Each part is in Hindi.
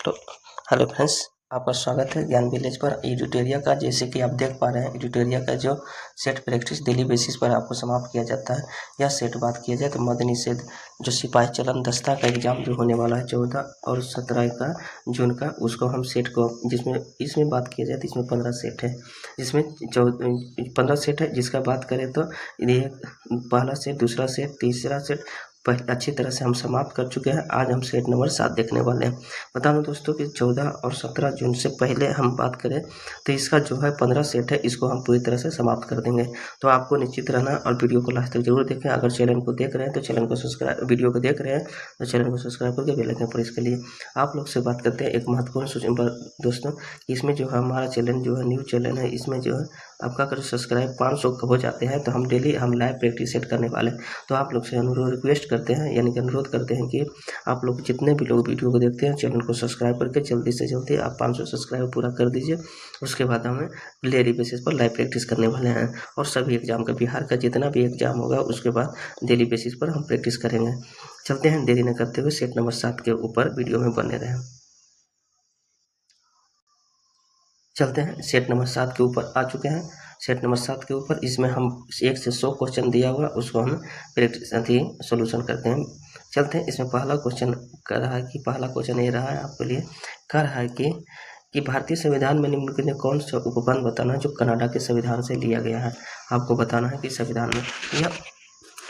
तो हेलो फ्रेंड्स, आपका स्वागत है ज्ञान विलेज पर। एडिटोरिया का जैसे कि आप देख पा रहे हैं, एडिटोरिया का जो सेट प्रैक्टिस डेली बेसिस पर आपको समाप्त किया जाता है। यह सेट बात किया जाए तो मद्य निषेध जो सिपाही चलन दस्ता का एग्जाम जो होने वाला है 14 और 17 का जून का, उसको हम सेट को जिसमें इसमें बात किया जाए तो इसमें 15 सेट है, जिसमें 15 सेट है। जिसका बात करें तो ये पहला सेट, दूसरा सेट, तीसरा सेट अच्छी तरह से हम समाप्त कर चुके हैं। आज हम सेट नंबर 7 देखने वाले हैं। बता दूं दोस्तों कि 14 और 17 जून से पहले हम बात करें तो इसका जो है 15 सेट है, इसको हम पूरी तरह से समाप्त कर देंगे। तो आपको निश्चित रहना और वीडियो को लास्ट तक जरूर देखें। अगर चैनल को देख रहे हैं तो चैनल को सब्सक्राइब, वीडियो को देख रहे हैं तो चैनल को सब्सक्राइब करके बेल आइकन प्रेस कर लिए। आप लोग से बात करते हैं एक महत्वपूर्ण सूचना दोस्तों, इसमें जो है हमारा चैनल जो है न्यू चैनल है, इसमें जो है आपका अगर सब्सक्राइब 500 हो जाते हैं तो हम डेली लाइव प्रैक्टिस सेट करने वाले हैं। तो आप लोग से अनुरोध रिक्वेस्ट करते हैं, यानी कि अनुरोध करते हैं कि आप लोग जितने भी लोग वीडियो को देखते हैं चैनल को सब्सक्राइब करके जल्दी से जल्दी आप 500 सब्सक्राइब पूरा कर दीजिए। उसके बाद हमें डेली बेसिस पर लाइव प्रैक्टिस करने वाले हैं और सभी एग्जाम का, बिहार का जितना भी एग्जाम होगा उसके बाद डेली बेसिस पर हम प्रैक्टिस करेंगे। चलते हैं देरी न करते हुए सेट नंबर 7 के ऊपर वीडियो में बने रहें। चलते हैं सेट नंबर 7 के ऊपर आ चुके हैं। सेट नंबर 7 के ऊपर इसमें हम 1 से 100 क्वेश्चन दिया हुआ, उसको हम प्रैक्टिस सोल्यूशन करते हैं। चलते हैं, इसमें पहला क्वेश्चन कर रहा है कि पहला क्वेश्चन ये रहा है आपके लिए, कर रहा है कि भारतीय संविधान में निम्नलिखित में कौन सा उपबंध बताना जो कनाडा के संविधान से लिया गया है। आपको बताना है कि संविधान में यह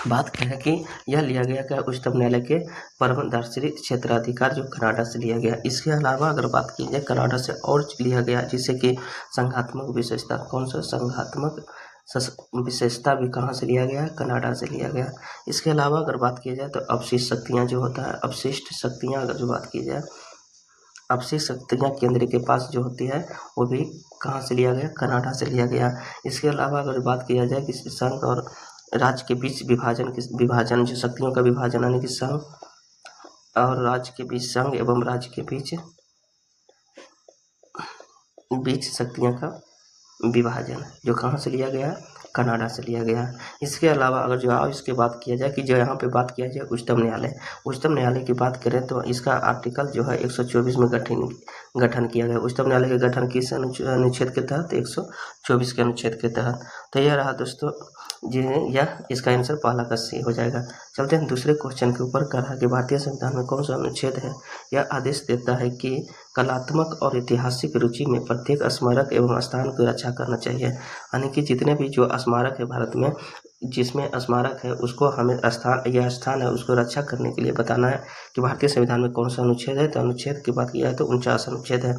बात क्या है कि यह लिया गया क्या उच्चतम न्यायालय के परमदर्शी क्षेत्राधिकार जो कनाडा से लिया गया। इसके अलावा अगर बात की जाए कनाडा से और लिया गया जिससे कि संघात्मक विशेषता, कौन सा संघात्मक विशेषता भी कहाँ से लिया गया, कनाडा से लिया गया। इसके अलावा अगर बात की जाए तो अवशिष्ट शक्तियाँ जो होता है, अवशिष्ट शक्तियाँ अगर जो बात की जाए, अवशिष्ट शक्तियाँ केंद्र के पास जो होती है वो भी कहाँ से लिया गया, कनाडा से लिया गया। इसके अलावा अगर बात किया जाए कि संघ और राज्य के बीच विभाजन जो शक्तियों का विभाजन, यानी कि संघ और राज्य के बीच, संघ एवं राज्य के बीच शक्तियों का विभाजन जो कहाँ से लिया गया, कनाडा से लिया गया। इसके अलावा अगर जो इसके बात किया जाए कि जो यहाँ पे बात किया जाए उच्चतम न्यायालय की बात करें तो इसका आर्टिकल जो है 124 में गठन किया गया। उच्चतम न्यायालय के गठन किस अनुच्छेद के तहत, 124 के अनुच्छेद के तहत। तो यह रहा दोस्तों जी, यह इसका आंसर पहला का सी हो जाएगा। चलते हैं दूसरे क्वेश्चन के ऊपर। कहा कि भारतीय संविधान में कौन सा अनुच्छेद है यह आदेश देता है कि कलात्मक और ऐतिहासिक रुचि में प्रत्येक स्मारक एवं स्थान की रक्षा करना चाहिए। यानी कि जितने भी जो स्मारक है भारत में, जिसमें स्मारक है उसको हमें स्थान है उसको रक्षा करने के लिए बताना है कि भारतीय संविधान में कौन सा अनुच्छेद है। तो अनुच्छेद की बात की जाए तो 49 अनुच्छेद है।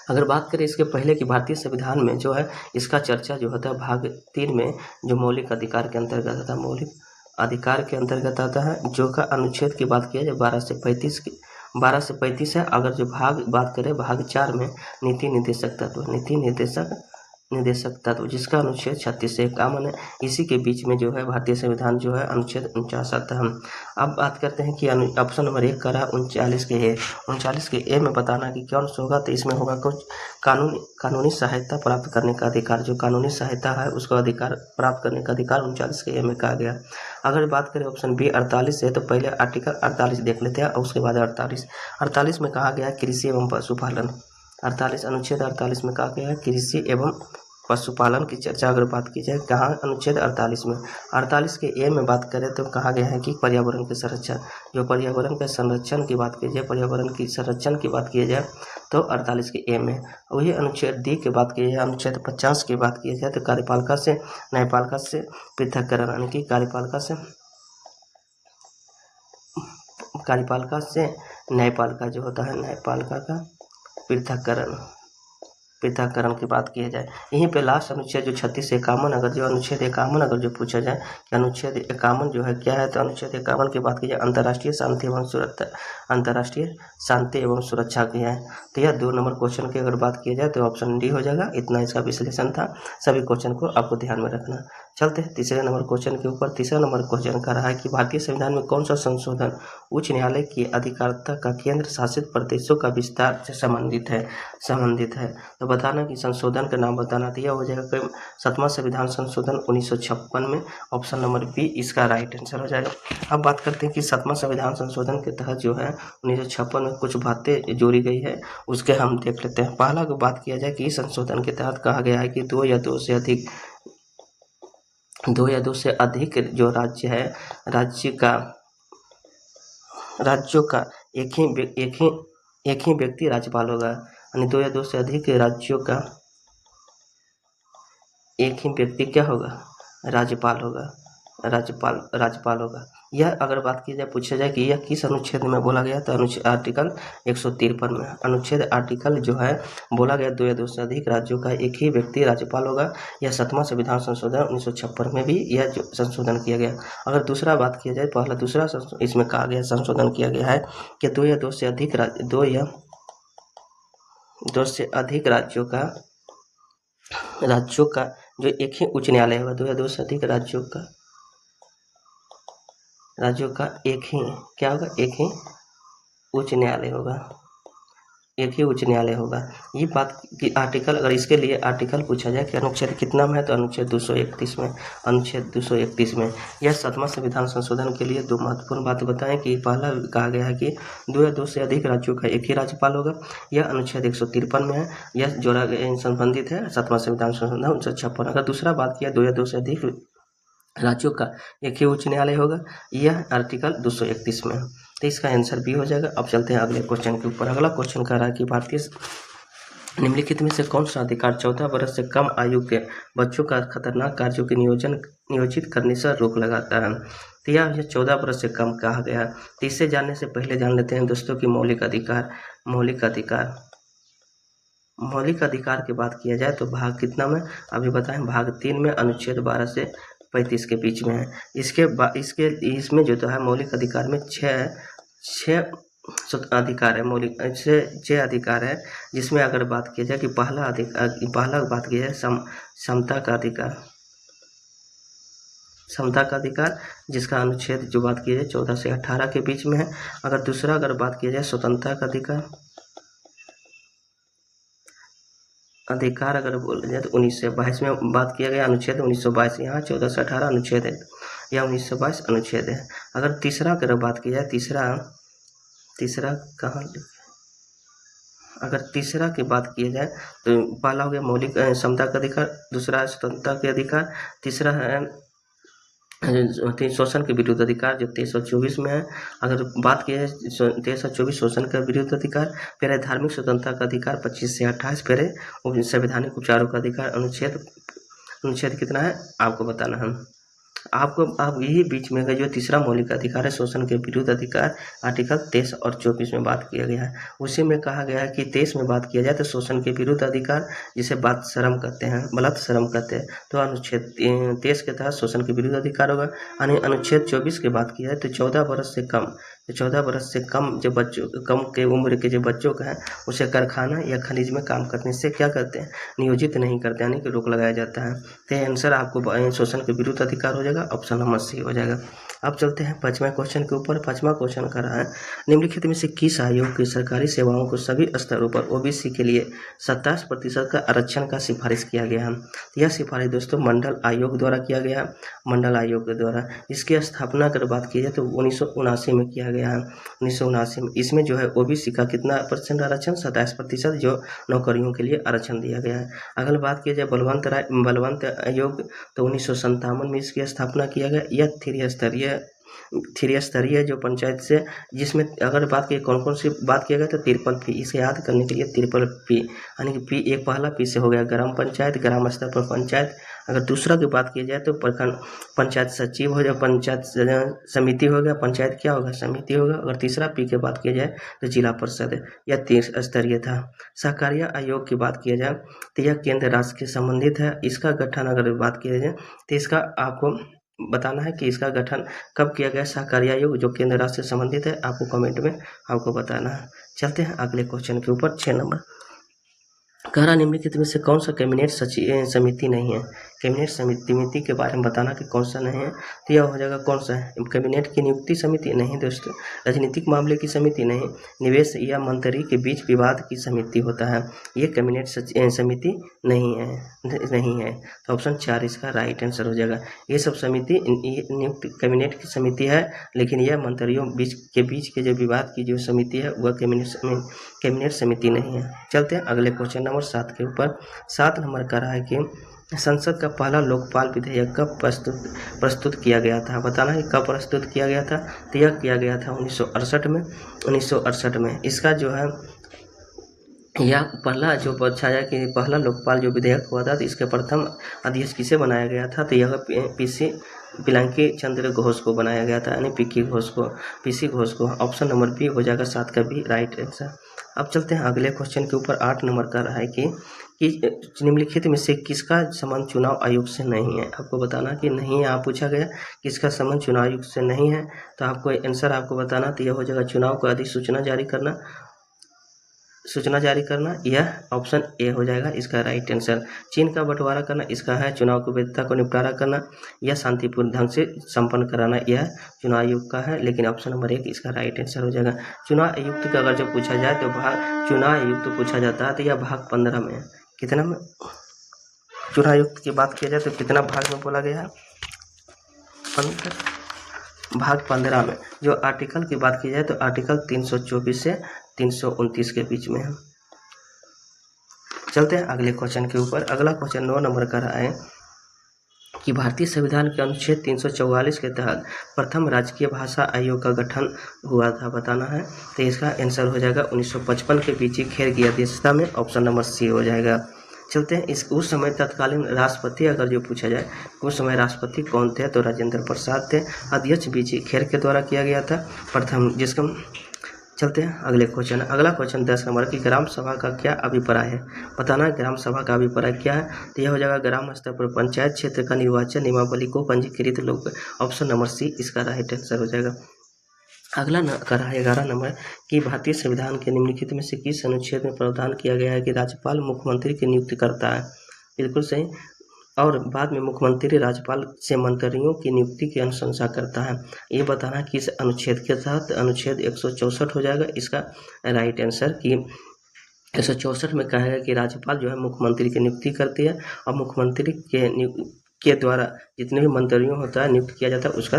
अगर बात करें इसके पहले कि भारतीय संविधान में जो है इसका चर्चा जो होता है भाग 3 में जो मौलिक अधिकार के अंतर्गत आता है, मौलिक अधिकार के अंतर्गत आता है, जो का अनुच्छेद की बात की जाए 12 से 35 है। अगर जो भाग बात करें भाग 4 में नीति निर्देशक तत्व जिसका अनुच्छेद 36 से 51 है। इसी के बीच में जो है भारतीय संविधान जो है अनुच्छेद 49 आता है। अब बात करते हैं कि ऑप्शन नंबर 1 का रहा 39 के ए में बताना कि कौन सा होगा। तो इसमें होगा कुछ कानूनी सहायता प्राप्त करने का अधिकार, जो कानूनी सहायता है उसको अधिकार प्राप्त करने का अधिकार 39 के ए में कहा गया। अगर बात करें ऑप्शन बी 48 है तो पहले आर्टिकल 48 देख लेते हैं और उसके बाद 48 में कहा गया कृषि एवं पशुपालन। 48 अनुच्छेद 48 में कहा गया है कृषि एवं पशुपालन की चर्चा अगर बात की जाए कहाँ, अनुच्छेद 48 में। 48 के ए में बात करें तो कहा गया है कि पर्यावरण के संरक्षण, जो पर्यावरण के संरक्षण की बात की जाए, पर्यावरण की संरक्षण की बात की जाए तो 48 के ए में। वही अनुच्छेद डी की बात की जाए, अनुच्छेद 50 की बात की जाए तो कार्यपालिका से न्यायपालिका से पृथककरण, यानी कि कार्यपालिका से न्यायपालिका जो होता है, न्यायपालिका का पृथककरण की बात की जाए। यहीं पे लास्ट अनुच्छेद जो 36 से 51, अगर जो अनुच्छेद 51 अगर जो पूछा जाए कि अनुच्छेद 51 जो है क्या है, तो अनुच्छेद 51 की बात की जाए अंतर्राष्ट्रीय शांति एवं सुरक्षा की है। तो यह 2 नंबर क्वेश्चन की अगर बात की जाए तो ऑप्शन डी हो जाएगा। इतना इसका विश्लेषण था, सभी क्वेश्चन को आपको ध्यान में रखना। चलते हैं तीसरे नंबर क्वेश्चन के ऊपर। तीसरा नंबर क्वेश्चन का रहा है कि भारतीय संविधान में कौन सा संशोधन उच्च न्यायालय की अधिकारिता का केंद्र शासित प्रदेशों का विस्तार से संबंधित है। तो बताना कि संशोधन का नाम बताना। तो यह हो जाएगा 7वां संविधान संशोधन 1956 में, ऑप्शन नंबर बी इसका राइट आंसर हो जाएगा। अब बात करते हैं कि 7वां संविधान संशोधन के तहत जो है 1956 में कुछ बातें जोड़ी गई है, उसके हम देख लेते हैं। पहला को बात किया जाए कि इस संशोधन के तहत कहा गया है कि दो या दो से अधिक जो राज्य है, राज्यों का एक ही व्यक्ति राज्यपाल होगा, यानी 2 या 2 से अधिक राज्यों का एक ही व्यक्ति क्या होगा, राज्यपाल होगा। यह अगर बात की जाए, पूछा जाए कि यह किस अनुच्छेद में बोला गया, तो आर्टिकल 153 में अनुच्छेद आर्टिकल जो है बोला गया 2 या 2 से अधिक राज्यों का एक ही व्यक्ति राज्यपाल होगा। यह 7वां संविधान संशोधन 1956 में भी यह जो संशोधन किया गया। अगर दूसरा बात किया जाए, दूसरा इसमें कहा गया संशोधन किया गया है कि 2 या 2 से अधिक राज्यों का जो एक ही उच्च न्यायालय होगा, 2 या 2 से अधिक राज्यों का एक ही क्या होगा, एक ही उच्च न्यायालय होगा। ये बात की आर्टिकल, अगर इसके लिए आर्टिकल पूछा जाए कि अनुच्छेद कितना में है, तो अनुच्छेद 231 में। यह 7वां संविधान संशोधन के लिए 2 महत्वपूर्ण बात बताएं कि पहला कहा गया है कि 2 या 2 से अधिक राज्यों का एक ही राज्यपाल होगा। यह अनुच्छेद 153 में है, यह जोड़ा संबंधित है 7वां संविधान संशोधन 1956। अगर दूसरा बात किया 2 या 2 से अधिक राज्यों का एक ही उच्च न्यायालय होगा, यह आर्टिकल 231 में है। तो इसका आंसर बी हो जाएगा। अब चलते हैं अगले क्वेश्चन के ऊपर। अगला क्वेश्चन कह रहा है कि भारतीय निम्नलिखित में से कौन सा अधिकार 14 वर्ष से कम आयु के बच्चों का खतरनाक कार्यों के नियोजित करने से रोक लगाता है। तो यह 14 वर्ष से कम कहा गया है। तो इसे जानने से पहले जान लेते हैं दोस्तों की मौलिक अधिकार की बात किया जाए तो भाग कितना में, अभी बताएं, भाग 3 में अनुच्छेद 12 से 35 के बीच में है। इसमें जो तो है मौलिक अधिकार में 6 अधिकार है, मौलिक 6 अधिकार है, जिसमें अगर बात की जाए कि पहला बात की जाए समता का अधिकार, जिसका अनुच्छेद जो बात की जाए 14 से 18 के बीच में है। अगर दूसरा बात की जाए स्वतंत्रता का अधिकार अगर बोला जाए तो 1922 में बात किया गया, अनुच्छेद 1922, यहाँ 14 से 18 अनुच्छेद है, या 1922 अनुच्छेद है। अगर तीसरा अगर बात की जाए, तीसरा कहाँ, अगर तीसरा की बात की जाए तो पहला हो गया मौलिक समता का अधिकार, दूसरा है स्वतंत्रता के अधिकार, तीसरा है शोषण के विरुद्ध अधिकार जो 2324 में है। अगर बात की जाए 2324 शोषण का विरुद्ध अधिकार, फिर है धार्मिक स्वतंत्रता का अधिकार 25 से 28, फिर है संवैधानिक उपचारों का अधिकार। अनुच्छेद कितना है आपको बताना है। आप यही बीच में जो तीसरा मौलिक अधिकार है शोषण के विरुद्ध अधिकार, आर्टिकल 23 और 24 में बात किया गया है। उसी में कहा गया है कि 23 में बात किया जाए तो शोषण के विरुद्ध अधिकार, जिसे बलात् श्रम कहते हैं, तो अनुच्छेद 23 के तहत शोषण के विरुद्ध अधिकार होगा। यानी अनुच्छेद 24 की बात की जाए तो 14 वर्ष से कम जो कम के उम्र के जो बच्चों का है, उसे कारखाना या खनिज में काम करने से क्या करते हैं, नियोजित नहीं करते, यानी कि रोक लगाया जाता है। तो आंसर आपको शोषण के विरुद्ध अधिकार हो जाएगा, ऑप्शन नंबर सी हो जाएगा। अब चलते हैं 5वां क्वेश्चन के ऊपर। 5वां क्वेश्चन कर रहा है, निम्नलिखित में से किस आयोग की सरकारी सेवाओं को सभी स्तरों पर ओबीसी के लिए 27% का आरक्षण का सिफारिश किया गया है। यह सिफारिश दोस्तों मंडल आयोग द्वारा किया गया, मंडल आयोग के द्वारा। इसकी स्थापना अगर बात की जाए तो 1979 में किया गया है, 1979 में। इसमें जो है ओबीसी का कितना % आरक्षण, 27% जो नौकरियों के लिए आरक्षण दिया गया है। अगर बात की जाए बलवंत आयोग तो 1957 में इसकी स्थापना किया गया। यह त्रिस्तरीय जो पंचायत से, जिसमें अगर बात की कौन कौन सी बात किया गया तो ट्रिपल पी, इसे याद करने के लिए ट्रिपल पी, यानी कि पी एक पहला पी से हो गया ग्राम पंचायत, ग्राम स्तर पर पंचायत। अगर दूसरा की बात की जाए तो प्रखंड पंचायत सचिव हो जाए, पंचायत समिति हो गया, पंचायत क्या होगा, समिति होगा। अगर तीसरा पी की बात की जाए तो जिला परिषद, यह 3 स्तरीय था। सहकारिता आयोग की बात किया जाए तो यह केंद्र राज्य के संबंधित है। इसका गठन अगर बात किया जाए तो इसका आपको बताना है कि इसका गठन कब किया गया, सहकारी आयोग जो केंद्र राज्य से संबंधित है, आपको कमेंट में आपको बताना है। चलते हैं अगले क्वेश्चन के ऊपर। 6 नंबर कह रहा, निम्नलिखित में से कौन सा कैबिनेट समिति नहीं है। कैबिनेट समिति के बारे में बताना कि कौन सा नहीं है, तो यह हो जाएगा कौन सा है, कैबिनेट की नियुक्ति समिति नहीं दोस्तों, राजनीतिक मामले की समिति नहीं, निवेश या मंत्री के बीच विवाद की समिति होता है, ये कैबिनेट समिति नहीं है। तो ऑप्शन 4 इसका राइट आंसर हो जाएगा। ये सब समिति नियुक्त कैबिनेट की समिति है, लेकिन यह मंत्रियों के बीच के जो विवाद की जो समिति है वह कैबिनेट समिति नहीं है। चलते हैं अगले क्वेश्चन नंबर 7 के ऊपर। 7 नंबर का रहा है कि संसद का पहला लोकपाल विधेयक कब प्रस्तुत किया गया था, बताना है कब प्रस्तुत किया गया था, तो यह किया गया था 1968 में। इसका जो है यह पहला जो पूछा जाए कि पहला लोकपाल जो विधेयक हुआ था, तो इसके प्रथम अध्यक्ष किसे बनाया गया था, तो यह पिनाकी चंद्र घोष को बनाया गया था, यानी पीसी घोष को। ऑप्शन नंबर बी हो जाएगा 7 का भी राइट आंसर। अब चलते हैं अगले क्वेश्चन के ऊपर। 8 नंबर का रहा है कि निम्नलिखित में से किसका संबंध चुनाव आयोग से नहीं है, आपको बताना कि नहीं है। आप पूछा गया किसका संबंध चुनाव आयोग से नहीं है, तो आपको आंसर आपको बताना, तो यह हो जाएगा चुनाव को अधिसूचना जारी करना, यह ऑप्शन ए हो जाएगा इसका राइट आंसर। चीन का बंटवारा करना इसका है, चुनाव की वैधता को निपटारा करना या शांतिपूर्ण ढंग से संपन्न कराना, यह चुनाव आयोग का है, लेकिन ऑप्शन नंबर 1 इसका राइट आंसर हो जाएगा। चुनाव आयुक्त का अगर जब पूछा जाए तो चुनाव आयुक्त पूछा जाता है, तो यह भाग 15 में कितना में चुनाव आयुक्त की बात किया जाए तो कितना भाग में बोला गया है, भाग 15 में। जो आर्टिकल की बात की जाए तो आर्टिकल 324 से 329 के बीच में है। चलते हैं अगले क्वेश्चन के ऊपर। अगला क्वेश्चन 9 नंबर का रहा है कि भारतीय संविधान के अनुच्छेद 344 के तहत प्रथम राजकीय भाषा आयोग का गठन हुआ था, बताना है, तो इसका आंसर हो जाएगा 1955 के बीच खेर की अध्यक्षता में, ऑप्शन नंबर सी हो जाएगा। चलते हैं उस समय तत्कालीन राष्ट्रपति अगर जो पूछा जाए उस समय राष्ट्रपति कौन थे, तो राजेंद्र प्रसाद थे। अध्यक्ष बीजी खेर के द्वारा किया गया था प्रथम, जिसका। चलते हैं अगले क्वेश्चन। अगला क्वेश्चन 10 नंबर की ग्राम सभा का क्या अभिप्राय है, बताना है ग्राम सभा का अभिप्राय क्या है, तो यह हो जाएगा ग्राम स्तर पर पंचायत क्षेत्र का निर्वाचन नियमावली को पंजीकृत लोग, ऑप्शन नंबर सी इसका राइट आंसर हो जाएगा। अगला कर रहा है 11 नंबर कि भारतीय संविधान के निम्नलिखित में से किस अनुच्छेद में प्रावधान किया गया है कि राज्यपाल मुख्यमंत्री की नियुक्ति करता है, बिल्कुल सही, और बाद में मुख्यमंत्री राज्यपाल से मंत्रियों की नियुक्ति की अनुशंसा करता है, ये बताना किस अनुच्छेद के तहत, अनुच्छेद 164 हो जाएगा इसका राइट आंसर। कि 164 में कहा है कि राज्यपाल जो है मुख्यमंत्री की नियुक्ति करती है, और मुख्यमंत्री के द्वारा जितने भी मंत्रियों होता है नियुक्त किया जाता है उसका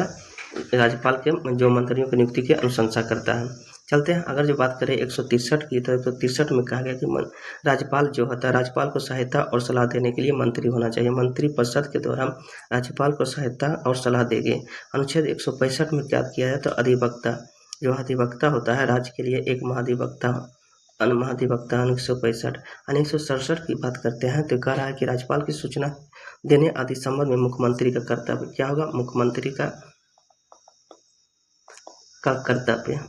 राज्यपाल के जो मंत्रियों की नियुक्ति की अनुशंसा करता है। चलते हैं अगर जो बात करें 163 की, तो 163 में कहा गया कि राज्यपाल जो होता है राज्यपाल को सहायता और सलाह देने के लिए मंत्री होना चाहिए, मंत्री परिषद के द्वारा राज्यपाल को सहायता और सलाह देंगे। अनुच्छेद 165 में क्या किया है, तो अधिवक्ता जो अधिवक्ता होता है राज्य के लिए एक महाधिवक्ता 165। 167 की बात करते हैं तो कह रहा है कि राज्यपाल की सूचना देने आदि संबंध में मुख्यमंत्री का कर्तव्य क्या होगा, मुख्यमंत्री का कर्तव्य,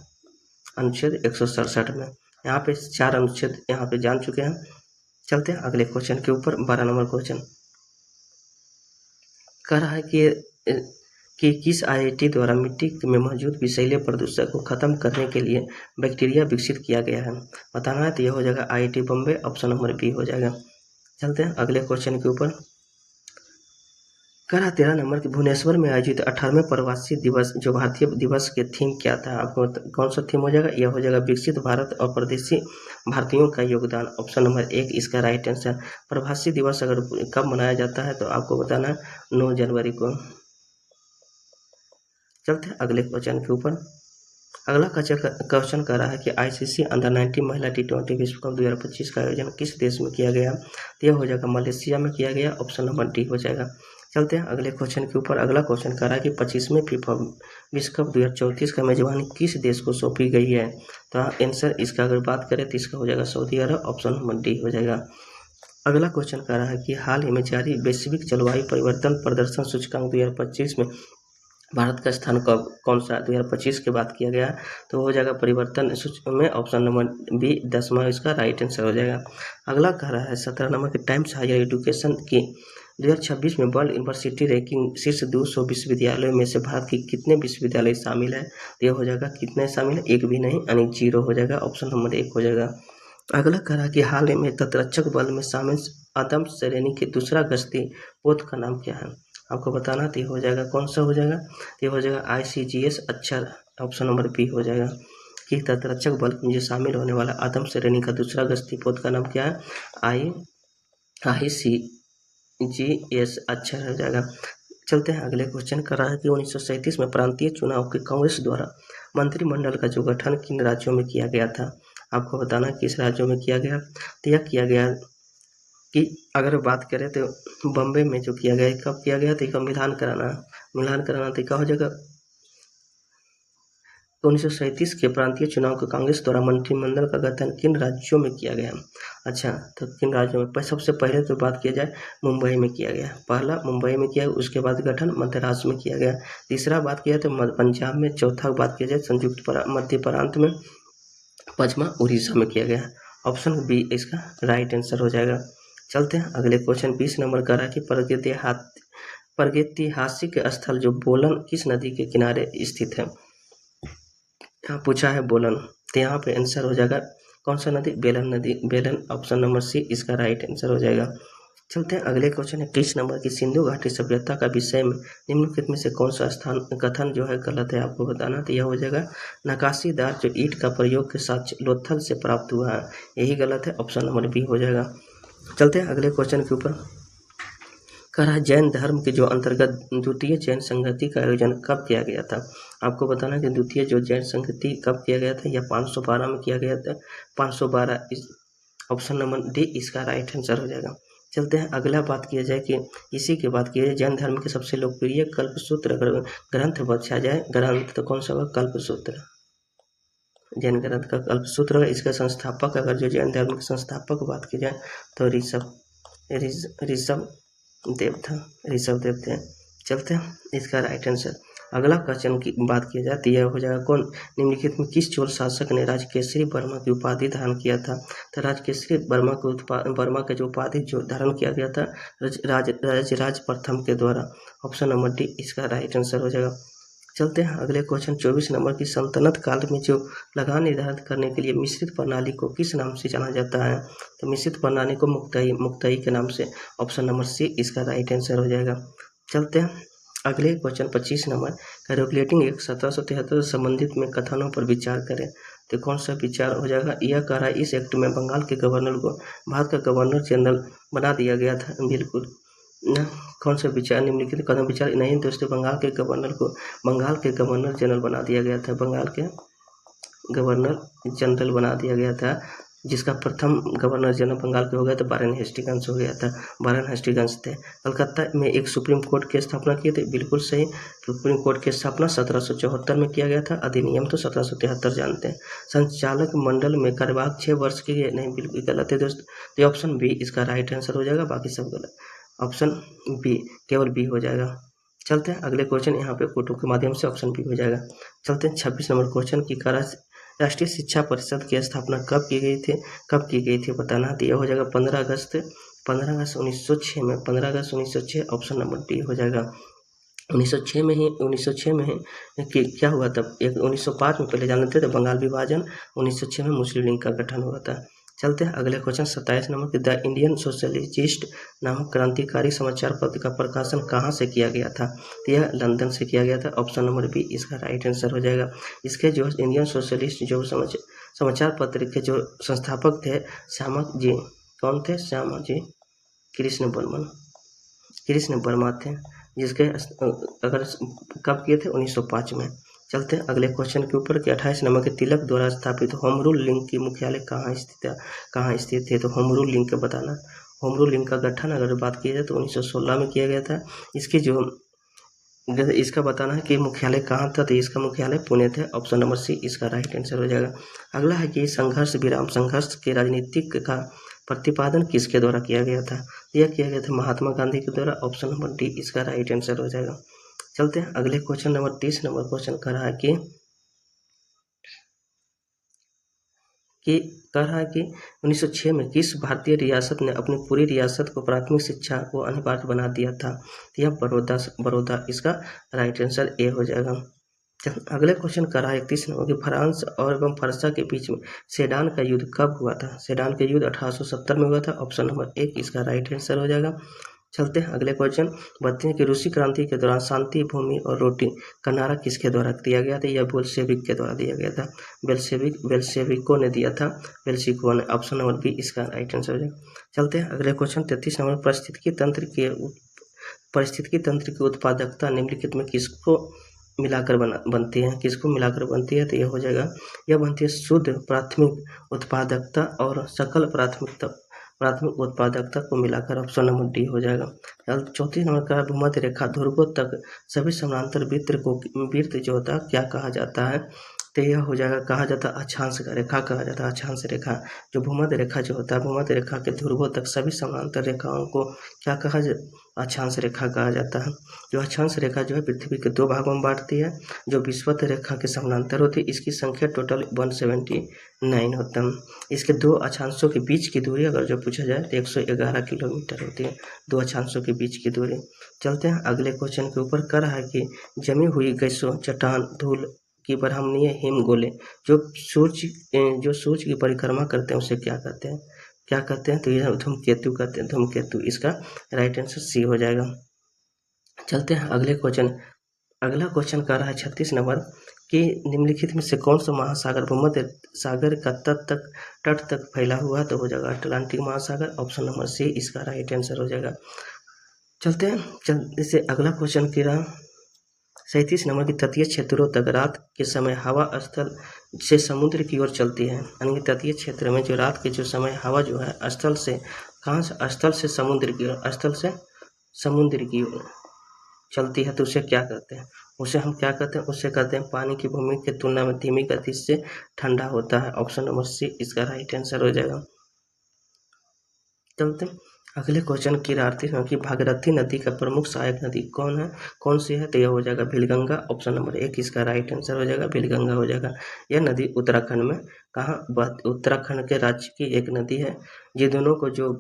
अनुच्छेद 167 में। यहाँ पे 4 अनुच्छेद यहाँ पे जान चुके हैं। चलते हैं अगले क्वेश्चन के ऊपर। 12 नंबर क्वेश्चन कह रहा है कि किस IIT द्वारा मिट्टी में मौजूद विषैले प्रदूषक को खत्म करने के लिए बैक्टीरिया विकसित किया गया है, बताना है, तो यह हो जाएगा IIT Bombay, option number B हो जाएगा। चलते हैं अगले क्वेश्चन के ऊपर। कह रहा 13 नंबर की भुवनेश्वर में आयोजित 18वें प्रवासी दिवस जो भारतीय दिवस के थीम क्या था, आपको कौन सा थीम हो जाएगा, यह हो जाएगा विकसित भारत और परदेशी भारतीयों का योगदान, ऑप्शन नंबर 1 इसका राइट आंसर। प्रवासी दिवस अगर कब मनाया जाता है तो आपको बताना है 9 जनवरी को। चलते हैं अगले क्वेश्चन के ऊपर। अगला क्वेश्चन कर रहा है कि ICC अंडर 19 महिला T20 विश्व कप 2025 का आयोजन किस देश में किया गया, तो यह हो जाएगा मलेशिया में किया गया, ऑप्शन नंबर डी हो जाएगा। चलते हैं अगले क्वेश्चन के ऊपर। अगला क्वेश्चन कर रहा है कि 25वें फीफा विश्व कप 2034 का मेजबानी किस देश को सौंपी गई है, तो आंसर इसका अगर बात करें तो इसका हो जाएगा सऊदी अरब, ऑप्शन नंबर डी हो जाएगा। अगला क्वेश्चन कर रहा है कि हाल ही में जारी वैश्विक जलवायु परिवर्तन प्रदर्शन सूचकांक 2025 में भारत का स्थान कौन सा 2025 की बात किया गया, तो हो जाएगा परिवर्तन सूची में, ऑप्शन नंबर बी 10वां इसका राइट आंसर हो जाएगा। अगला कह रहा है 17 नंबर के टाइम्स हायर एजुकेशन की 2026 में वर्ल्ड यूनिवर्सिटी रैंकिंग शीर्ष 200 विश्वविद्यालयों में से भारत की कितने विश्वविद्यालय शामिल है, तो यह हो जाएगा कितने शामिल है, एक भी नहीं, यानी 0 हो जाएगा, ऑप्शन नंबर 1 हो जाएगा। अगला कह रहा है कि हाल में तटरक्षक बल में शामिल आदम श्रेणी के दूसरा गश्ती पोत का नाम क्या है? आपको बताना, तो ये हो जाएगा, कौन सा हो जाएगा? ये हो जाएगा ICGS अक्षर, ऑप्शन नंबर बी हो जाएगा कि तटरक्षक बल में शामिल होने वाला आदम श्रेणी का दूसरा गश्ती पोत का नाम क्या है? ICGS अक्षर हो जाएगा। चलते हैं अगले क्वेश्चन कर रहा है कि 1937 में प्रांतीय चुनाव के कांग्रेस द्वारा मंत्रिमंडल का जो गठन किन राज्यों में किया गया था? आपको बताना किस राज्यों में किया गया? तो यह किया गया कि अगर बात करें तो बम्बे में जो किया गया, कब किया गया? तो इसका मिलान कराना तो क्या हो जाएगा? 1937 के प्रांतीय चुनाव के कांग्रेस द्वारा मंत्रिमंडल का गठन किन राज्यों में किया गया? अच्छा, तो किन राज्यों में? सबसे पहले तो बात किया जाए मुंबई में किया गया, पहला मुंबई में किया, उसके बाद गठन मद्रास में किया गया, तीसरा बात किया तो पंजाब में, चौथा बात किया जाए संयुक्त मध्य प्रांत में, पांचवा उड़ीसा में किया गया। ऑप्शन बी इसका राइट आंसर हो जाएगा। चलते हैं अगले क्वेश्चन 20 नंबर का रहा कि प्रागैतिहासिक स्थल जो बोलन किस नदी के किनारे स्थित है? यहाँ पूछा है बोलन, तो यहाँ पे आंसर हो जाएगा कौन सा नदी? बेलन नदी, बेलन, ऑप्शन नंबर सी इसका राइट आंसर हो जाएगा। चलते हैं अगले क्वेश्चन है 30 नंबर की सिंधु घाटी सभ्यता का विषय में निम्नलिखित में से कौन सा स्थान कथन जो है गलत है? आपको बताना, तो यह हो जाएगा नक्काशीदार जो ईंट का प्रयोग के साथ लोथल से प्राप्त हुआ है, यही गलत है, ऑप्शन नंबर बी हो जाएगा। चलते हैं अगले क्वेश्चन के ऊपर कह रहा है जैन धर्म के जो अंतर्गत द्वितीय जैन संगति का आयोजन कब किया गया था? आपको बताना कि द्वितीय जो जैन संगति कब किया गया था? यह 512 में किया गया था, 512 इस ऑप्शन नंबर डी इसका राइट आंसर हो जाएगा। चलते हैं अगला बात किया जाए कि इसी के बात किया जाए जैन धर्म के सबसे लोकप्रिय कल्पसूत्र अगर ग्रंथ बचा जाए, ग्रंथ तो कौन सा होगा? कल्पसूत्र, जैन ग्रंथ का कल्पसूत्र होगा। इसका संस्थापक अगर जो जैन धर्म के संस्थापक बात की जाए तो ऋषभ देव थे। चलते हैं इसका राइट आंसर। अगला क्वेश्चन की बात की जाए तो यह हो जाएगा कौन निम्नलिखित में किस चोल शासक ने राजकेसरी वर्मा की उपाधि धारण किया था? तो राजकेसरी वर्मा का जो उपाधि जो धारण किया गया था राज प्रथम के द्वारा, ऑप्शन नंबर डी इसका राइट आंसर हो जाएगा। चलते हैं अगले क्वेश्चन 24 नंबर की सल्तनत काल में जो लगान निर्धारित करने के लिए मिश्रित प्रणाली को किस नाम से जाना जाता है? तो मिश्रित प्रणाली को मुक्ताई के नाम से, ऑप्शन नंबर सी इसका राइट आंसर हो जाएगा। चलते हैं अगले क्वेश्चन 25 नंबर कैलकुलेटिंग एक्ट 1773 से संबंधित में कथनों पर विचार करें, तो कौन सा विचार हो जाएगा? यह कह रहा है इस एक्ट में बंगाल के गवर्नर को भारत का गवर्नर जनरल बना दिया गया था, बिल्कुल न, कौन सा विचार निम्नलिखित कदम विचार नहीं दोस्तों, बंगाल के गवर्नर को बंगाल के गवर्नर जनरल बना दिया गया था, बंगाल के गवर्नर जनरल बना दिया गया था, जिसका प्रथम गवर्नर जनरल बंगाल के हो गया था वारेन हेस्टिंग्स हो गया था, वारेन हेस्टिंग्स थे। कलकत्ता में एक सुप्रीम कोर्ट की स्थापना किए थे, बिल्कुल सही, सुप्रीम कोर्ट की स्थापना 1774 में किया गया था, अधिनियम तो 1773 जानते हैं। संचालक मंडल में कार्यवाहक 6 वर्ष के लिए, नहीं बिल्कुल गलत है दोस्तों, तो ऑप्शन बी इसका राइट आंसर हो जाएगा, बाकी सब गलत, ऑप्शन बी केवल बी हो जाएगा। चलते हैं अगले क्वेश्चन, यहाँ पे फोटो के माध्यम से ऑप्शन बी हो जाएगा। चलते हैं 26 नंबर क्वेश्चन की राष्ट्रीय शिक्षा परिषद की स्थापना कब की गई थी बताना, तो यह हो जाएगा 15 अगस्त 1906 में, 15 अगस्त 1906 ऑप्शन नंबर डी हो जाएगा। 1906 में ही कि क्या हुआ तब, 1905 में पहले जान लेते थे बंगाल विभाजन, 1906 में मुस्लिम लीग का गठन हुआ था। चलते हैं अगले क्वेश्चन 27 नंबर की द इंडियन सोशलिस्ट नामक क्रांतिकारी समाचार पत्र का प्रकाशन कहाँ से किया गया था? तो यह लंदन से किया गया था, ऑप्शन नंबर बी इसका राइट आंसर हो जाएगा। इसके जो इंडियन सोशलिस्ट जो समाचार पत्र के जो संस्थापक थे श्यामक जी, कौन थे? श्यामा जी कृष्ण वर्मा थे, जिसके अगर कब किए थे? 1905 में। चलते हैं अगले क्वेश्चन के ऊपर कि 28 नंबर के तिलक द्वारा स्थापित होम रूल लीग की मुख्यालय कहाँ स्थित है? तो होम रूल लीग का बताना, होम रूल लीग का गठन अगर बात की जाए तो 1916 में किया गया था। इसका बताना है कि मुख्यालय कहाँ था, तो इसका मुख्यालय पुणे थे, ऑप्शन नंबर सी इसका राइट आंसर हो जाएगा। अगला है कि संघर्ष के राजनीतिक का प्रतिपादन किसके द्वारा किया गया था? यह किया गया था महात्मा गांधी के द्वारा, ऑप्शन नंबर डी इसका राइट आंसर हो जाएगा। चलते हैं अगले क्वेश्चन नंबर 30 नंबर क्वेश्चन कर रहा है कि 1906 में किस भारतीय रियासत ने अपनी पूरी रियासत को प्राथमिक शिक्षा को अनिवार्य बना दिया था? तो यह बड़ौदा इसका राइट आंसर ए हो जाएगा। अगले क्वेश्चन का रहा 31 नंबर कि फ्रांस और एवं फरसा के बीच में सेडान का युद्ध कब हुआ था। सेडान का युद्ध 1870 में हुआ था। ऑप्शन नंबर 1 इसका राइट आंसर हो जाएगा। चलते हैं अगले क्वेश्चन। बताते हैं कि रूसी क्रांति के दौरान शांति, भूमि और रोटी का नारा किसके द्वारा दिया गया था। यह बोल्शेविक के द्वारा दिया गया था। बेल्शेविकों ने दिया था। बेल्शिकों ने। ऑप्शन नंबर बी इसका राइट आंसर हो जाएगा। चलते हैं अगले क्वेश्चन 33 नंबर। पारिस्थितिकी तंत्र की उत्पादकता निम्नलिखित में किसको मिलाकर बनती है। किसको मिलाकर बनती है तो यह हो जाएगा, यह बनती है शुद्ध प्राथमिक उत्पादकता और सकल प्राथमिक उत्पादकता को मिलाकर। ऑप्शन नंबर डी हो जाएगा। 34 नंबर का भूमध्य रेखा ध्रुवों तक सभी समानांतर वृत्त जो होता है क्या कहा जाता है तो यह हो जाएगा, कहा जाता है अक्षांश रेखा कहा जाता है। अक्षांश रेखा जो भूमध्य रेखा जो होता है, भूमध्य रेखा के ध्रुवों तक सभी समानांतर रेखाओं को क्या कहा जाता, अक्षांश रेखा कहा जाता है। जो अक्षांश रेखा जो है पृथ्वी के 2 भागों में बांटती है। जो विषुवत रेखा के समानांतर होती है, इसकी संख्या टोटल 179 होता है। इसके 2 अक्षांशों के बीच की दूरी अगर जो पूछा जाए तो 111 किलोमीटर होती है, 2 अक्षांशों के बीच की दूरी। चलते हैं अगले क्वेश्चन के ऊपर। कर है कि जमी हुई गैसों, चट्टान, धूल की बरहमनीय हिमगोले जो सूर्य की परिक्रमा करते हैं उसे क्या कहते हैं तो यह धूमकेतु कहते हैं। धूमकेतु इसका राइट आंसर सी हो जाएगा। चलते हैं अगले क्वेश्चन। अगला क्वेश्चन कर रहा है 36 नंबर कि निम्नलिखित में से कौन सा महासागर भूमध्य सागर का तट तक फैला हुआ तो हो जाएगा अटलांटिक महासागर। ऑप्शन नंबर सी इसका राइट आंसर हो जाएगा। चलते हैं जैसे अगला क्वेश्चन की रहा 37 नंबर की तटीय क्षेत्रों तक रात के समय हवा स्थल से समुद्र की ओर चलती है। यानी कि तटीय क्षेत्र में जो रात के जो समय हवा जो है स्थल से कहाँ से, स्थल से समुद्र की ओर, स्थल से समुद्र की ओर चलती है तो उसे क्या कहते हैं। उसे हम क्या कहते हैं, उसे कहते हैं पानी की भूमि की तुलना में धीमी गति से ठंडा होता है। ऑप्शन नंबर सी इसका राइट आंसर हो जाएगा। चलते हैं अगले क्वेश्चन की 38 की भागीरथी नदी का प्रमुख सहायक नदी कौन सी है तो यह हो जाएगा भिलगंगा। ऑप्शन नंबर 1 इसका राइट आंसर हो जाएगा, भिलगंगा हो जाएगा। यह नदी उत्तराखंड में उत्तराखंड के राज्य की एक नदी है। ये दोनों को जो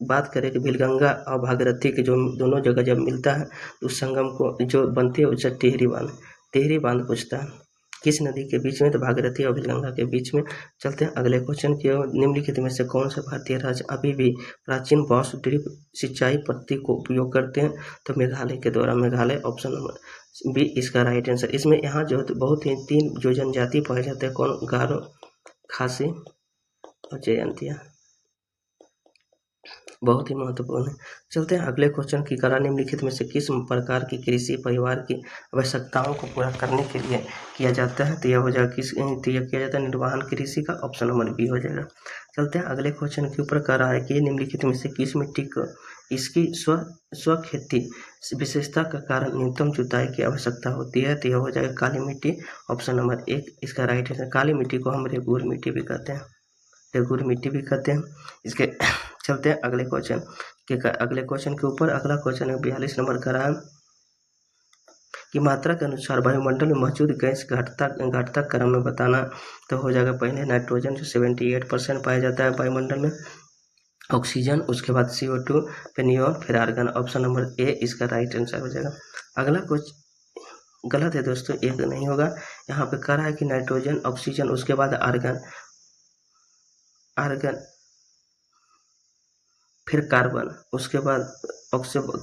बात करें कि भिलगंगा और भागीरथी के जो दोनों जगह जब मिलता है उस संगम को जो बनती है उसे टिहरी बांध पूछता है। किस नदी के बीच में तो भागीरथी और भिलगंगा के बीच में। चलते हैं अगले क्वेश्चन की ओर। निम्नलिखित में से कौन सा भारतीय राज्य अभी भी प्राचीन बांस ड्रिप सिंचाई पद्धति को उपयोग करते हैं तो मेघालय के द्वारा। मेघालय ऑप्शन नंबर बी इसका राइट आंसर। इसमें यहाँ जो बहुत ही 3 जो जनजाति पाए जाते हैं, कौन, गारो, खासी और जयंतिया, बहुत ही महत्वपूर्ण है। चलते हैं अगले क्वेश्चन की कला निम्नलिखित में से किस प्रकार की कृषि परिवार की आवश्यकताओं को पूरा करने के लिए किया जाता है तो यह हो जाएगा किया जाता है निर्वहन कृषि का। ऑप्शन नंबर बी हो जाएगा। चलते हैं अगले क्वेश्चन के ऊपर कर रहा है कि निम्नलिखित में से किस मिट्टी को इसकी स्व खेती विशेषता का कारण न्यूनतम जुताई की आवश्यकता होती है तो यह हो जाएगा काली मिट्टी। ऑप्शन नंबर 1 इसका राइट आंसर। काली मिट्टी को हम रेगुर मिट्टी भी कहते हैं, इसके चलते हैं अगले क्वेश्चन के ऊपर। अगला क्वेश्चन है 42 नंबर का रहा कि मात्रा के अनुसार वायुमंडल में मौजूद गैस घटता क्रम में बताना तो हो जाएगा पहले नाइट्रोजन जो 78% पाया जाता है वायुमंडल में, ऑक्सीजन, उसके बाद CO2, फिर नियोन, फिर आर्गन। ऑप्शन नंबर ए इसका राइट आंसर हो जाएगा। अगला कुछ गलत है दोस्तों, एक नहीं होगा। यहाँ पे कह रहा है कि नाइट्रोजन, ऑक्सीजन, उसके बाद आर्गन, फिर कार्बन, उसके बाद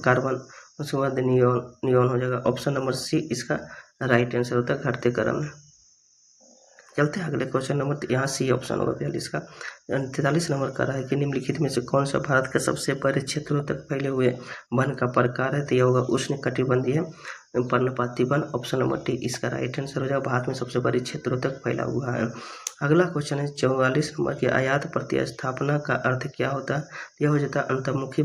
कार्बन, उसके बाद नियोन हो जाएगा। ऑप्शन नंबर सी इसका राइट आंसर होता है घटते क्रम में। चलते हैं अगले क्वेश्चन नंबर, यहाँ सी ऑप्शन होगा 42 का। 43 नंबर का रहा है कि निम्नलिखित में से कौन सा भारत का सबसे बड़े क्षेत्रों तक फैले हुए वन का प्रकार है तो यह होगा उष्णकटिबंधीय पर्णपाती वन। ऑप्शन नंबर डी इसका राइट आंसर हो जाएगा। भारत में सबसे बड़े क्षेत्रों तक फैला हुआ है। अगला क्वेश्चन है 44 नंबर की आयात प्रतिस्थापना का अर्थ क्या होता है। यह हो जाता है अंतर्मुखी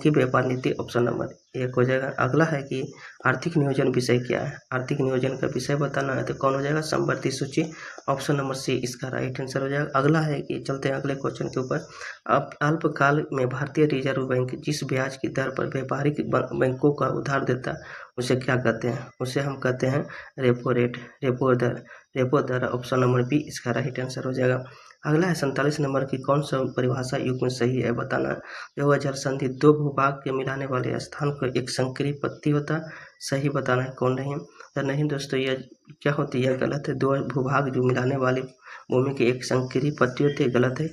व्यापार नीति। ऑप्शन नंबर 1 हो जाएगा। अगला है कि आर्थिक नियोजन विषय क्या है। आर्थिक नियोजन का विषय बताना है तो कौन हो जाएगा, समवर्ती सूची। ऑप्शन नंबर सी इसका राइट आंसर हो जाएगा। अगला है कि चलते हैं अगले क्वेश्चन के ऊपर। अब अल्पकाल में भारतीय रिजर्व बैंक जिस ब्याज की दर पर व्यापारिक बैंकों का उधार देता है उसे क्या कहते हैं, उसे हम कहते हैं रेपो दर। ऑप्शन नंबर बी इसका राइट आंसर हो जाएगा। अगला है 47 नंबर की कौन सा परिभाषा युग में सही है बताना। जो जल संधि 2 भूभाग के मिलाने वाले स्थान को एक संकरी पत्ती होता है सही बताना है कौन नहीं। तो नहीं दोस्तों, यह क्या होती है, गलत है। दो भूभाग जो मिलाने वाली भूमि की एक संकीर्ण पट्टी होती है, गलत है।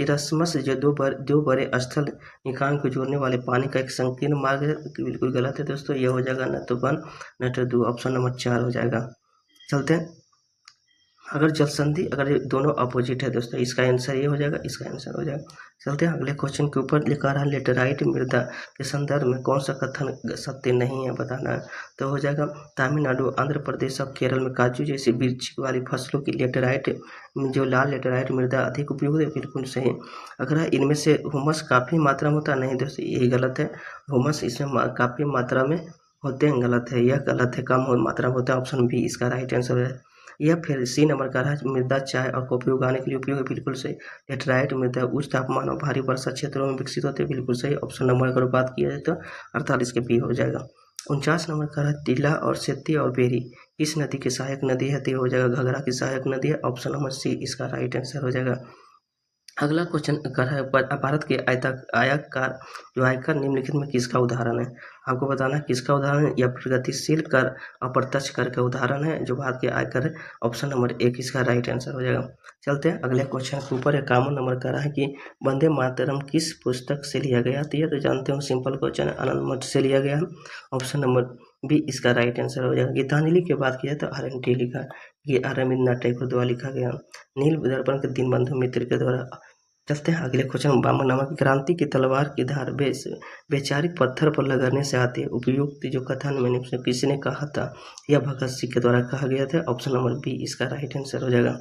इरस्मस जो दो बड़े स्थल निकाय को जोड़ने वाले पानी का एक संकीर्ण मार्ग है, बिल्कुल गलत है दोस्तों। यह हो जाएगा न तो 1 न तो 2, ऑप्शन नंबर 4 हो जाएगा। चलते हैं, अगर जल संधि अगर ये दोनों अपोजिट है दोस्तों, इसका आंसर ये हो जाएगा, इसका आंसर हो जाएगा। चलते हैं अगले क्वेश्चन के ऊपर। लिखा रहा लेटेराइट मृदा के संदर्भ में कौन सा कथन सत्य नहीं है, बताना है। तो हो जाएगा तमिलनाडु, आंध्र प्रदेश और केरल में काजू जैसी वृक्ष वाली फसलों की लेटेराइट जो लाल लेटेराइट मृदा अधिक उपयोग है, बिल्कुल सही। अगर इनमें से ह्यूमस काफ़ी मात्रा में होता नहीं दोस्तों, यही गलत है। ह्यूमस इसमें काफ़ी मात्रा में होते हैं, गलत है, यह गलत है, कम मात्रा में होता है, ऑप्शन बी इसका राइट आंसर है। यह फिर सी नंबर का है, मृदा चाय और कॉफी उगाने के लिए उपयोग है, बिल्कुल सही। लेटेराइट मृदा उच्च तापमान और भारी वर्षा क्षेत्रों में विकसित होते हैं, बिल्कुल सही। ऑप्शन नंबर अगर बात किया जाए तो 48 के बी हो जाएगा। 49 नंबर का है टीला और सेती और बेरी किस नदी की सहायक नदी है, तो हो जाएगा घघरा की सहायक नदी है, ऑप्शन नंबर सी इसका राइट आंसर हो जाएगा। अगला क्वेश्चन कर है भारत के आयकर जो आयकर निम्नलिखित में किसका उदाहरण है, आपको बताना है किसका उदाहरण है। यह प्रगतिशील कर अप्रत्यक्ष कर का उदाहरण है जो भारत के आयकर है, ऑप्शन नंबर 1 इसका राइट आंसर हो जाएगा। चलते हैं अगले क्वेश्चन के ऊपर। 51 नंबर का रहा है कि वंदे मातरम किस पुस्तक से लिया गया, तो ये तो जानते हो सिंपल क्वेश्चन, आनंद मठ से लिया गया है, ऑप्शन नंबर बी इसका राइट आंसर हो जाएगा। गीतांजलि की बात किया तो RNT लिखा, ये रविन्द्रनाथ टैगोर द्वारा लिखा गया। नील दर्पण के दीनबंधु मित्र के द्वारा। चलते हैं अगले क्वेश्चन। 52 नंबर क्रांति की तलवार की धार वैचारिक पत्थर पर लगने से आती है, उपयुक्त जो कथन मैंने किसने कहा था, यह भगत सिंह के द्वारा कहा गया था, ऑप्शन नंबर बी इसका राइट आंसर हो जाएगा।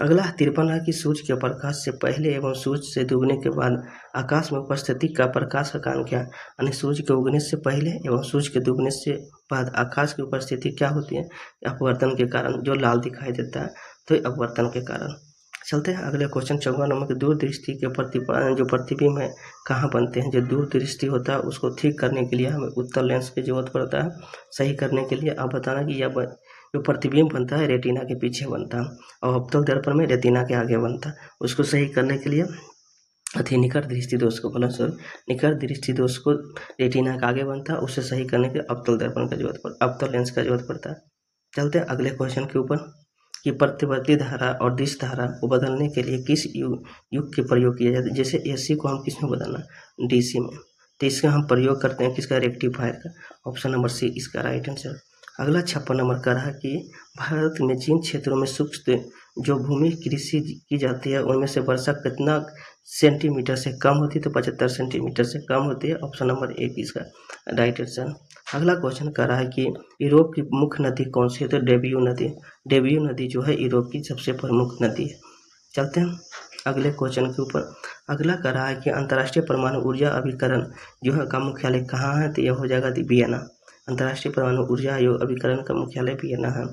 अगला 53 है कि सूर्य के प्रकाश से पहले एवं सूर्य से डूबने के बाद आकाश में उपस्थिति का प्रकाश का कारण क्या है, यानी सूर्य के उगने से पहले एवं सूर्य के डूबने से बाद आकाश की उपस्थिति क्या होती है, अपवर्तन के कारण जो लाल दिखाई देता है, तो अपवर्तन के कारण। चलते हैं अगले क्वेश्चन। 54 नंबर के दूरदृष्टि के जो प्रतिबिंब है कहाँ बनते हैं, जो दूरदृष्टि होता है उसको ठीक करने के लिए हमें उत्तल लेंस की जरूरत पड़ता है, सही करने के लिए। आप बताना कि यह जो प्रतिबिंब बनता है रेटिना के पीछे बनता है और अवतल दर्पण में रेटिना के आगे बनता है, उसको सही करने के लिए निकट दृष्टि दोष को निकट दृष्टि दोष को रेटिना के आगे बनता है, उसे सही करने के अवतल दर्पण का जरूरत पड़ता है, अवतल लेंस का जरूरत पड़ता है। चलते हैं अगले क्वेश्चन के ऊपर कि प्रतिवर्ती धारा और दिश धारा को बदलने के लिए किस युग के प्रयोग किया जाता है, जैसे AC को हम किस में बदलना, DC में, तो इसका हम प्रयोग करते हैं किसका, रेक्टिफायर का, ऑप्शन नंबर सी इसका राइट आंसर। अगला 56 नंबर का रहा कि भारत में जिन क्षेत्रों में सूक्ष्म जो भूमि कृषि की जाती है उनमें से वर्षा कितना सेंटीमीटर से कम होती है, तो 75 सेंटीमीटर से कम होती है, ऑप्शन नंबर 1 इसका राइट आंसर। अगला क्वेश्चन कर रहा है कि यूरोप की मुख्य नदी कौन सी है, तो डेब्यू नदी जो है यूरोप की सबसे प्रमुख नदी है। चलते हैं अगले क्वेश्चन के ऊपर। अगला कर रहा है कि अंतर्राष्ट्रीय परमाणु ऊर्जा अभिकरण जो है का मुख्यालय कहाँ है, तो यह हो जाएगा वियना। अंतर्राष्ट्रीय परमाणु ऊर्जा अभिकरण का मुख्यालय वियना है।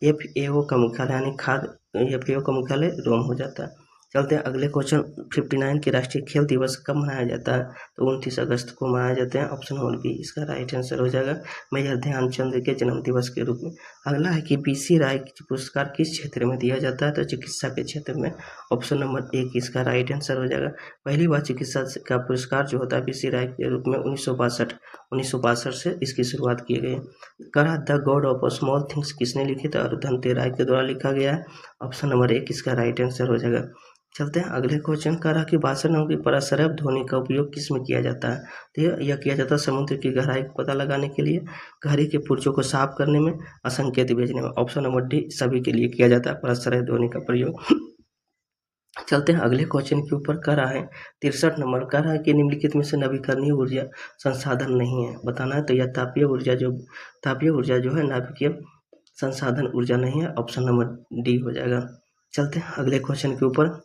FAO का मुख्यालय यानी FAO का मुख्यालय रोम हो जाता है। चलते हैं अगले क्वेश्चन। 59 के राष्ट्रीय खेल दिवस कब मनाया जाता है, तो 29 अगस्त को मनाया जाता है, ऑप्शन नंबर बी इसका राइट आंसर हो जाएगा, मेजर ध्यानचंद के जन्म दिवस के रूप में। अगला है कि BC राय पुरस्कार किस क्षेत्र में दिया जाता है, तो चिकित्सा के क्षेत्र में, ऑप्शन नंबर 1 इसका राइट आंसर हो जाएगा। पहली बार चिकित्सा का पुरस्कार जो होता है BC राय के रूप में 1962 से इसकी शुरुआत की गई। करा the God of small things किसने लिखी, तो अरुंधति राय के द्वारा लिखा गया है, ऑप्शन नंबर 1 इसका राइट आंसर हो जाएगा। चलते हैं अगले क्वेश्चन का रहा कि भाषण की पराश्रय ध्वनि का उपयोग किस में किया जाता है, तो यह किया जाता है समुद्र की गहराई को पता लगाने के लिए, गहरी के पुर्जों को साफ करने में, असंकेत भेजने में, ऑप्शन नंबर डी सभी के लिए किया जाता है पराश्रय ध्वनि का प्रयोग। चलते हैं अगले क्वेश्चन के ऊपर कर रहा है 63 नंबर का रहा है कि निम्नलिखित में से नवीकरणीय ऊर्जा संसाधन नहीं है, बताना है। तो यह तापीय ऊर्जा जो है नाभिकीय संसाधन ऊर्जा नहीं है, ऑप्शन नंबर डी हो जाएगा। चलते हैं अगले क्वेश्चन के ऊपर।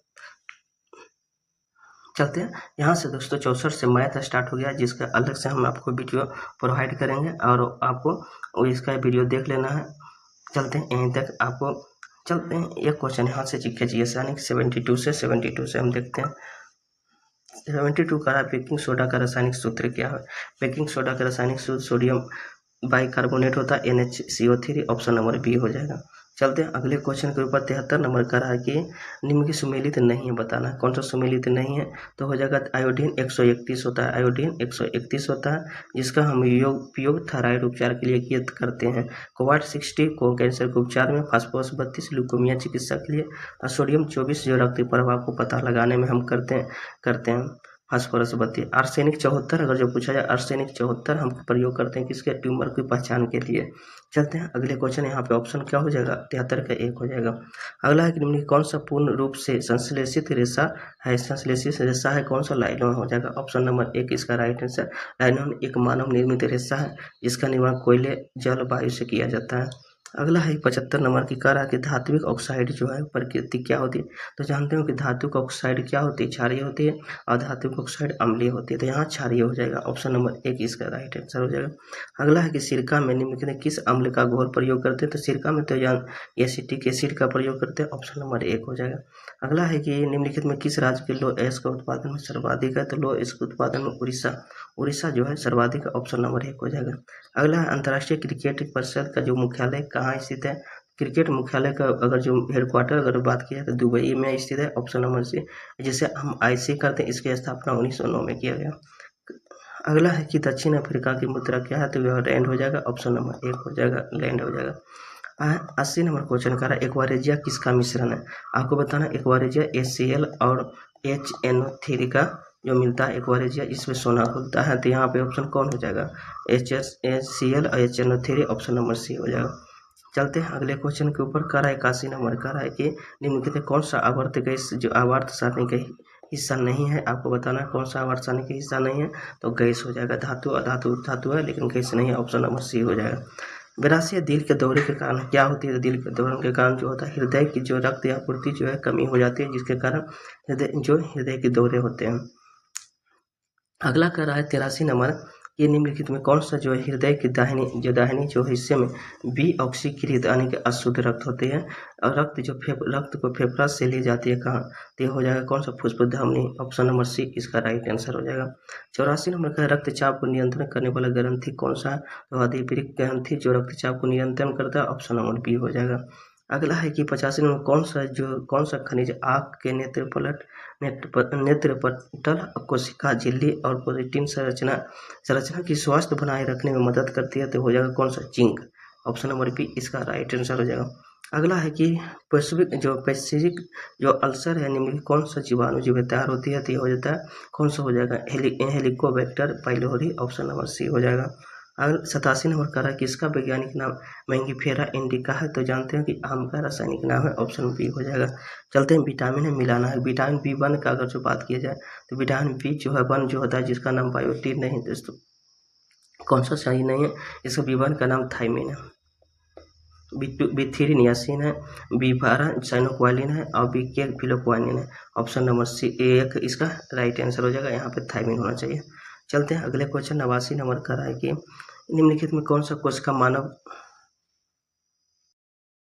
चलते हैं यहाँ से दोस्तों 64 से मैथ स्टार्ट हो गया, जिसका अलग से हम आपको वीडियो प्रोवाइड करेंगे और आपको इसका वीडियो देख लेना है। चलते हैं यहीं तक आपको। चलते हैं एक क्वेश्चन यहाँ से खींचिए यानी 72 से हम देखते हैं। 72 का रहा बेकिंग सोडा का रासायनिक सूत्र क्या है, बेकिंग सोडा का रासायनिक सूत्र सोडियम बाइकार्बोनेट होता है NaCO3, ऑप्शन नंबर बी हो जाएगा। चलते हैं अगले क्वेश्चन के ऊपर। 73 नंबर का रहा कि निम्न की सुमेलित नहीं है, बताना है कौन सा सुमेलित नहीं है। तो हो जाएगा आयोडीन 131 होता है, आयोडीन 131 होता है, जिसका हम उपयोग थायराइड उपचार के लिए करते हैं। कोबाल्ट 60 को कैंसर के उपचार में, फास्फोरस 32 ल्यूकेमिया चिकित्सा के लिए, और सोडियम 24 जो रक्त प्रभाव को पता लगाने में हम करते हैं फास्फोरस 32। आर्सेनिक 74 अगर जो पूछा जाए, आर्सेनिक 74 हम प्रयोग करते हैं किसके, ट्यूमर की पहचान के लिए। चलते हैं अगले क्वेश्चन। यहाँ पे ऑप्शन क्या हो जाएगा, 73 का 1 हो जाएगा। अगला है कि निम्न कौन सा पूर्ण रूप से संश्लेषित रेशा है, संश्लेषित रेशा है कौन सा, लाइनोन हो जाएगा। ऑप्शन नंबर 1 इसका राइट आंसर। लाइनोन एक मानव निर्मित रेशा है जिसका निर्माण कोयले, जल, वायु से किया जाता है। अगला है 75 नंबर की कह रहा है कि धात्विक ऑक्साइड जो है प्रकृति क्या होती है। तो जानते हो कि धात्विक ऑक्साइड क्या होती है, क्षारीय होती है, और धात्विक ऑक्साइड अम्लीय होती है। तो यहाँ क्षारीय हो जाएगा, ऑप्शन नंबर 1 इसका राइट आंसर हो जाएगा। अगला है कि सिरका में निम्नलिखित किस अम्ल का घोल प्रयोग करते हैं। तो सिरका में तो एसिटिक एसिड का प्रयोग करते हैं, ऑप्शन नंबर 1 हो जाएगा। अगला है कि निम्नलिखित में किस राज्य के लो एस का उत्पादन में सर्वाधिक है। तो लो एस के उत्पादन में उड़ीसा जो है सर्वाधिक, ऑप्शन नंबर 1 हो जाएगा। अगला है अंतर्राष्ट्रीय क्रिकेट परिषद का जो मुख्यालय कहाँ स्थित है। क्रिकेट मुख्यालय का अगर जो हेडक्वार्टर अगर बात की जाए तो दुबई में स्थित है, ऑप्शन नंबर सी। जिसे हम आईसी करते हैं, इसकी स्थापना 1909 में किया गया। अगला है कि दक्षिण अफ्रीका की मुद्रा क्या है। तो यह रैंड हो जाएगा, ऑप्शन नंबर 1 हो जाएगा, लैंड हो जाएगा। 80 नंबर क्वेश्चन का रहा है एक्वारेजिया किसका मिश्रण है। आपको बताना एक्वारेजिया HCl और HNO3 का जो मिलता है एक्वारेजिया, इसमें सोना खुलता है। तो यहाँ पे ऑप्शन कौन हो जाएगा, HCl और HNO3, ऑप्शन नंबर सी हो जाएगा। चलते हैं अगले क्वेश्चन के ऊपर। कर रहा है 81 नंबर का रहा है कि निम्नलिखित में कौन सा आवर्त गैस जो आवर्त सारणी का हिस्सा नहीं है। आपको बताना कौन सा आवर्त सारणी का हिस्सा नहीं है। तो गैस हो जाएगा, धातु है लेकिन गैस नहीं है, ऑप्शन नंबर सी हो जाएगा। 82 दिल के दौरे के कारण क्या होती है। दिल के दौरे के कारण जो होता है हृदय की जो रक्त आपूर्ति जो है कमी हो जाती है, जिसके कारण हृदय के दौरे होते हैं। अगला कर रहा है 83 नंबर, ये निम्नलिखित में कौन सा जो है हृदय की दाहिनी जो हिस्से में बी ऑक्सीकृत यानी कि अशुद्ध रक्त होते हैं, और रक्त को फेफड़ा से ले जाती है कहाँ। तो ये हो जाएगा कौन सा, फुस्फुध्वनि, ऑप्शन नंबर सी इसका राइट आंसर हो जाएगा। 84 नंबर का रक्तचाप को नियंत्रण करने वाला ग्रंथि कौन सा है। तो अधिवृक्क ग्रंथि जो रक्तचाप को नियंत्रण करता है, ऑप्शन नंबर बी हो जाएगा। अगला है कि 85 नंबर कौन सा खनिज आँख के नेत्रपटल, कोशिका झिल्ली और प्रोटीन संरचना की स्वास्थ्य बनाए रखने में मदद करती है। तो हो जाएगा कौन सा, जिंक, ऑप्शन नंबर बी इसका राइट आंसर हो जाएगा। अगला है कि पैसिफिक जो अल्सर है निम्नलिखित कौन सा जीवाणु जो तैयार होती है। तो हो जाता है कौन सा हो जाएगा, helicobacter pylori, option number C हो जाएगा। अगर 87 नंबर का रहा है कि इसका वैज्ञानिक नाम मैंगीफेरा इंडिका है। तो जानते हैं कि आम का रासायनिक नाम है, ऑप्शन बी हो जाएगा। चलते हैं विटामिन है मिलाना है। विटामिन B1 का अगर जो बात किया जाए तो विटामिन बी जो है 1 जो होता है जिसका नाम बायोटीन नहीं, दोस्तों कौन सा सही नहीं है, इसका B1 का नाम थाइमिन है, B3 नियासिन है, B12 साइनोक्वालिन है, और B1 फिलोक्वानिन है, ऑप्शन नंबर सी 1 इसका राइट आंसर हो जाएगा। यहाँ पे थाइमिन होना चाहिए। चलते हैं अगले क्वेश्चन। 89 नंबर का रहा है कि निम्नलिखित में कौन सा कोशिका मानव